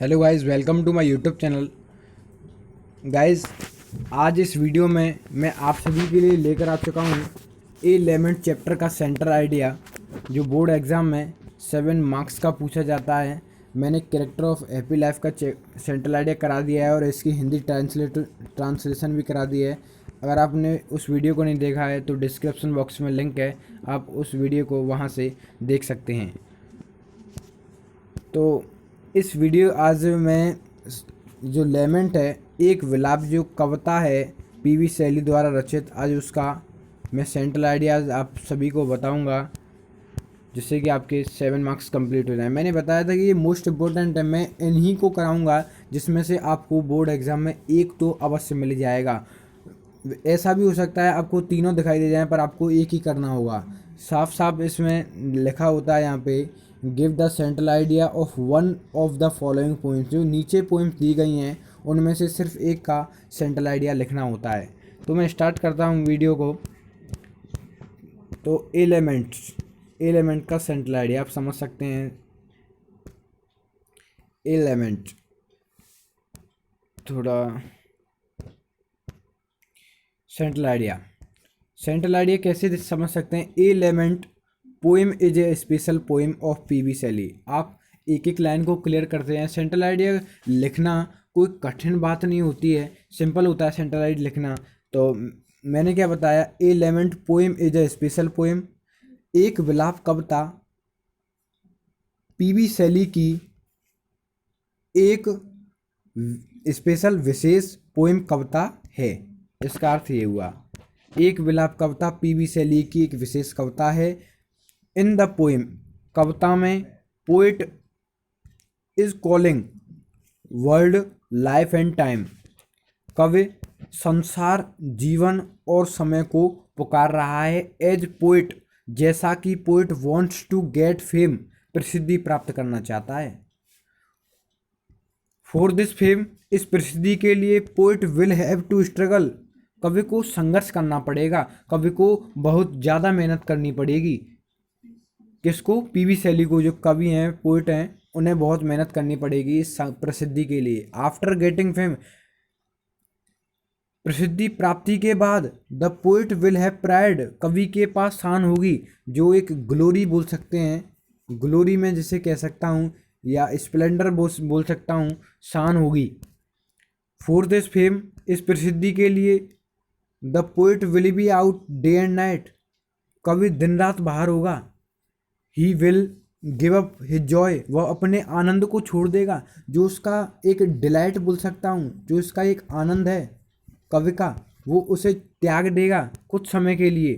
Hello guys, welcome to my YouTube channel. Guys, आज इस video में मैं आप सभी के लिए लेकर आ चुका हूँ A11 चैप्टर का सेंटर आइडिया, जो बोर्ड एग्ज़ाम में 7 मार्क्स का पूछा जाता है। मैंने कैरेक्टर ऑफ हैप्पी लाइफ का सेंटर आइडिया करा दिया है और इसकी हिंदी ट्रांसलेशन भी करा दी है। अगर आपने उस वीडियो को नहीं देखा है तो डिस्क्रिप्शन बॉक्स में लिंक है, आप उस वीडियो को वहाँ से देख सकते हैं। तो इस वीडियो आज मैं जो लेमेंट है, एक विलाप जो कविता है पीवी शैली द्वारा रचित, आज उसका मैं सेंट्रल आइडियाज़ आप सभी को बताऊंगा, जिससे कि आपके 7 मार्क्स कंप्लीट हो जाए। मैंने बताया था कि ये मोस्ट इम्पोर्टेंट है, मैं इन्हीं को कराऊंगा जिसमें से आपको बोर्ड एग्ज़ाम में एक तो अवश्य मिल जाएगा। ऐसा भी हो सकता है आपको तीनों दिखाई दे जाएं, पर आपको एक ही करना होगा। साफ साफ इसमें लिखा होता है यहाँ पे, give the central idea of one of the following poems. जो नीचे पोइम्स दी गई हैं उनमें से सिर्फ एक का सेंट्रल आइडिया लिखना होता है। तो मैं स्टार्ट करता हूँ वीडियो को। तो एलिमेंट का सेंट्रल आइडिया आप समझ सकते हैं। एलिमेंट थोड़ा सेंट्रल आइडिया कैसे समझ सकते हैं। Element poem is a special poem of PB शैली। आप एक एक लाइन को क्लियर करते हैं। सेंट्रल आइडिया लिखना कोई कठिन बात नहीं होती है, सिंपल होता है सेंट्रल आइडिया लिखना। तो मैंने क्या बताया, element poem is a special poem, एक विलाप कविता पीवी शैली की एक स्पेशल विशेष पोएम कविता है। इसका अर्थ ये हुआ, एक विलाप कविता पीवी शैली की एक विशेष कविता है। इन द पोएम, कविता में poet is calling world life and time. कवि संसार, जीवन और समय को पुकार रहा है। एज पोएट, जैसा कि poet wants to get fame, प्रसिद्धि प्राप्त करना चाहता है। फॉर दिस फेम, इस प्रसिद्धि के लिए poet will have to struggle, कवि को संघर्ष करना पड़ेगा, कवि को बहुत ज़्यादा मेहनत करनी पड़ेगी। किसको? पीवी शैली को। जो कवि हैं, पोएट हैं, उन्हें बहुत मेहनत करनी पड़ेगी इस प्रसिद्धि के लिए। आफ्टर गेटिंग फेम, प्रसिद्धि प्राप्ति के बाद, the poet will have pride, कवि के पास शान होगी, जो एक ग्लोरी बोल सकते हैं। ग्लोरी में जिसे कह सकता हूँ, या स्प्लेंडर बोल सकता हूँ, शान होगी। फॉर दिस फेम, इस प्रसिद्धि के लिए, the poet will be out day and night, कवि दिन रात बाहर होगा। He will give up his Joy, वह अपने आनंद को छोड़ देगा। जो उसका एक डिलाइट बोल सकता हूँ, जो इसका एक आनंद है कवि का, वो उसे त्याग देगा कुछ समय के लिए।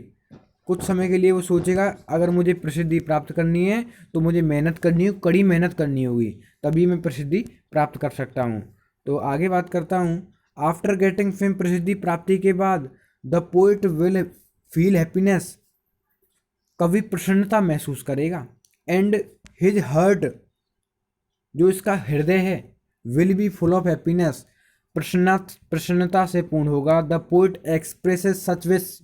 कुछ समय के लिए वो सोचेगा, अगर मुझे प्रसिद्धि प्राप्त करनी है तो मुझे मेहनत करनी है, कड़ी मेहनत करनी होगी, तभी मैं प्रसिद्धि प्राप्त कर सकता हूँ। तो आगे बात करता हूँ। आफ्टर गेटिंग फेम, प्रसिद्धि प्राप्ति के बाद, the poet will feel happiness, कवि प्रसन्नता महसूस करेगा। एंड हिज हर्ट, जो इसका हृदय है, will be full of happiness, प्रसन्नता से पूर्ण होगा। The poet expresses such wish,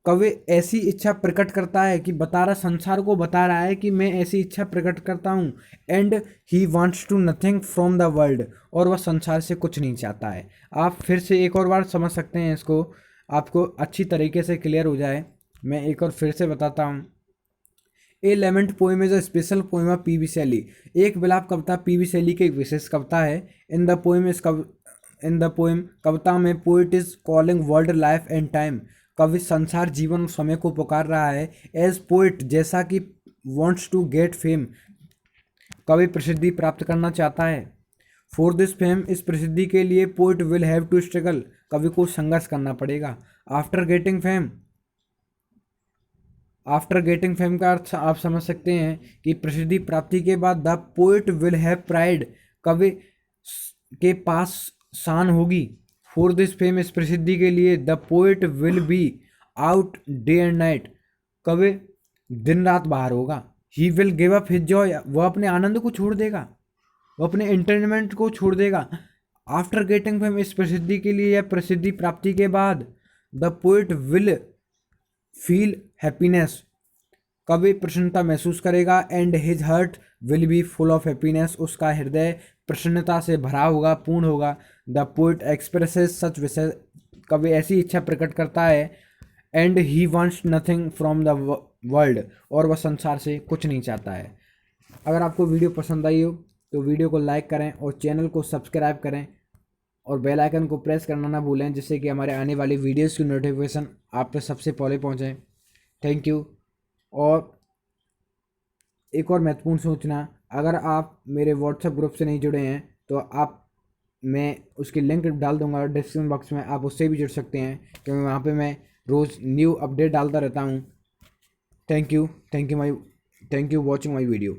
कवि ऐसी इच्छा प्रकट करता है कि बता रहा, संसार को बता रहा है कि मैं ऐसी इच्छा प्रकट करता हूँ। And he wants to nothing from the world, और वह संसार से कुछ नहीं चाहता है। आप फिर से एक और बार समझ सकते हैं इसको, आपको अच्छी तरीके से क्लियर हो जाए। मैं एक और फिर से बताता हूँ। A lament poem is a special poem of PB Shelley, एक विलाप कविता पीवी शैली की एक विशेष कविता है। इन द पोएम, कविता में, poet is calling world life and time, कवि संसार, जीवन और समय को पुकार रहा है। एज पोएट, जैसा कि वांट्स टू गेट फेम, कवि प्रसिद्धि प्राप्त करना चाहता है। फॉर दिस फेम, इस प्रसिद्धि के लिए, poet will have to struggle, कवि को संघर्ष करना पड़ेगा। आफ्टर गेटिंग फेम का अर्थ आप समझ सकते हैं कि प्रसिद्धि प्राप्ति के बाद, the poet will have pride, कवि के पास शान होगी। फॉर दिस फेम, इस प्रसिद्धि के लिए, the poet will be out day and night, कवि दिन रात बाहर होगा। He will give up his Joy, वह अपने आनंद को छोड़ देगा, वह अपने एंटरटेनमेंट को छोड़ देगा। आफ्टर गेटिंग फेम, इस प्रसिद्धि के लिए या प्रसिद्धि प्राप्ति के बाद, the poet will feel happiness, कभी प्रसन्नता महसूस करेगा and his heart will be full of happiness, उसका हृदय प्रसन्नता से भरा होगा, पूर्ण होगा। द पोइट एक्सप्रेसेस सच विशेष, कभी ऐसी इच्छा प्रकट करता है। And he wants nothing from the world, और वह संसार से कुछ नहीं चाहता है। अगर आपको वीडियो पसंद आई हो तो वीडियो को लाइक करें और चैनल को सब्सक्राइब करें और बेल आइकन को प्रेस करना ना भूलें, जिससे कि हमारे आने वाली वीडियोस की नोटिफिकेशन आप पे सबसे पहले पहुंचे। Thank you. और एक और महत्वपूर्ण सूचना, अगर आप मेरे व्हाट्सएप ग्रुप से नहीं जुड़े हैं तो आप, मैं उसकी लिंक डाल दूंगा डिस्क्रिप्शन बॉक्स में, आप उससे भी जुड़ सकते हैं, क्योंकि वहाँ पे मैं रोज़ न्यू अपडेट डालता रहता हूँ। Thank you watching my video.